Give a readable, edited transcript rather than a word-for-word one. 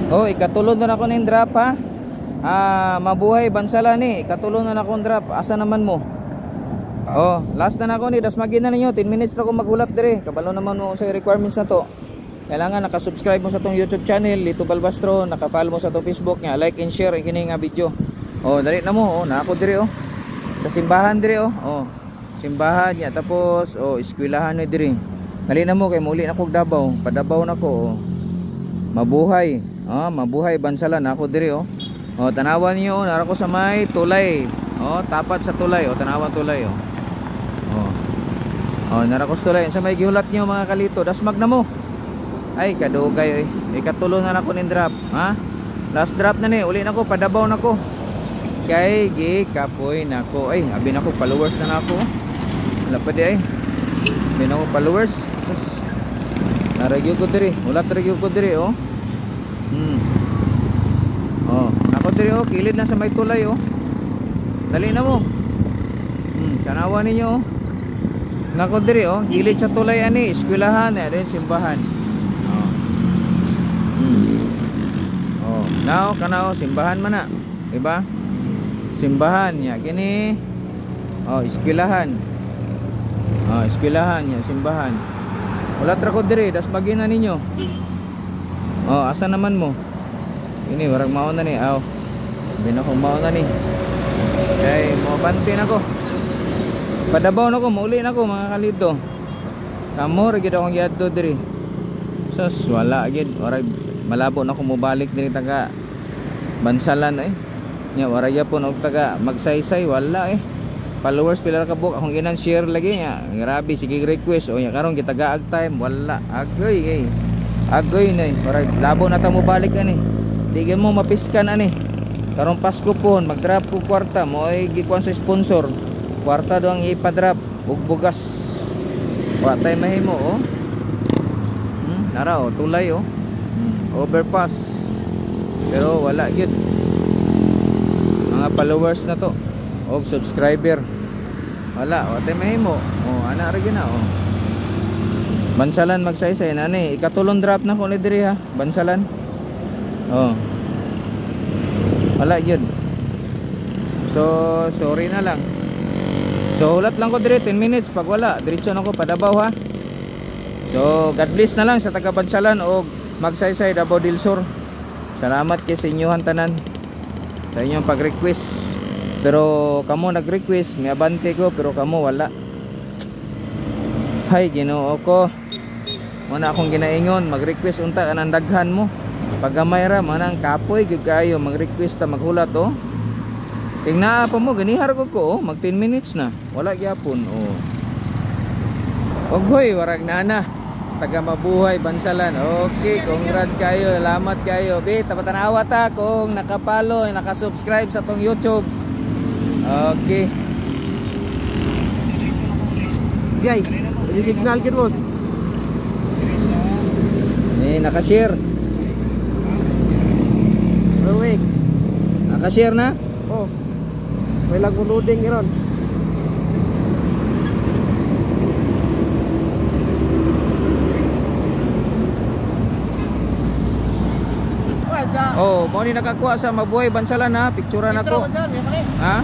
Oh, ikatulod na ako ng drop ha. Mabuhay bansalan ni. Ikatulod na akong drop. Asa naman mo? Oh, last na ako ni. Das magina ninyo. 10 minutes na ako maghulat dire. Kabalo naman mo sa requirements na to. Kailangan naka-subscribe mo sa tong YouTube channel, Lito Balbastro, naka-follow mo sa tong Facebook nya, like and share kini nga video. Oh, dali na mo. Oh, na ako dire oh. Sa simbahan dire oh. Oh, simbahan nya tapos eskwelahan na dire. Dali na mo kay muli na kog Davao. Padabaw na ko oh. Mabuhay. Mabuhay bansalan ako dire oh. Oh, tanawan niyo nara ko sa may tulay. Oh, tapat sa tulay oh, tanawan tulay oh. Oh, nara ko sa tulay sa may gihulat niyo mga kalito. Dasmag na mo. Ay kadugay oy. Ikatulo na nako ning drop, ha? Last drop na ni, uli nako padabaw nako. Kay gikapoy nako. Ay, abi nako followers na nako. Wala pa di ay. Abi nako followers. Sus. Naragyo ko diri. Wala taragyo ko diri oh. Oh, nako diri oh, kilid na sa may tulay oh. Dali na mo. Tanawan ninyo oh. Nako diri oh, gilid sa tulay ani, eskwelahan, din simbahan. Now kana simbahan man na, diba? Simbahan nya kini. Oh, eskwelahan. Oh, eskwelahan nya simbahan. Wala tra ko dire, das magina ninyo. Oh, asa naman mo? Ini warag mao na ni. Aw. Bino ko mao na ni. Kay mo banti nako. Padabaw nako, mauli nako mga kalito. Kamo ra gid akong giadto dire. Sus, wala gid, warag malabo na ko mobalik diri taga bansalan eh. Nya wara gyapon og taga magsaysay wala eh. Followers pila ka book akong ginan share lagi nya. Grabe sige request o nya karon gitagaag time wala. Agoy agoy nay wara labo na ta mobalik ani. Di mo mapiskan ani. Karon Pasko pon mag-drop ko kwarta mo ay gikuan sa sponsor. Kwarta do ang ipa-drop ug bugas. Wa tay mahimo oh. Nara oh tulay oh. Overpass pero wala yun mga followers na to o subscriber wala wate mahimo ana ra gyud na bansalan magsaysay na ni ikatulong drop na ko ni diri ha bansalan wala yun so sorry na lang so ulat lang ko diri 10 minutes pag wala diretso na ko padabaw ha so God bless na lang sa taga bansalan o magsaysay Davao del Sur. Salamat kay sa inyohan tanan sa inyong pag-request. Pero kamo nag-request, may abante ko pero kamo wala. Hay Ginoo ko. Muna akong ginaingon, mag-request unta kanang daghan mo. Pagamay ra manang kapoy gyud kayo mag-request ta maghulat oh. Tingna pa mo ganihar ko mag 10 minutes na. Wala gyapon oh. Ogoy warag nana. Taga mabuhay bansalan. Okay, congrats kayo. Salamat kayo. Be, tapatanawa ta kung nakapalo, nakasubscribe sa tong YouTube. Okay. Jay, may signal kid boss. Naka-share. Wait. Naka-share na? Oh. May lag-loading iron. Oh, mo ni nakakuha sa mabuhay bansalan ha, picturean ako. Ha?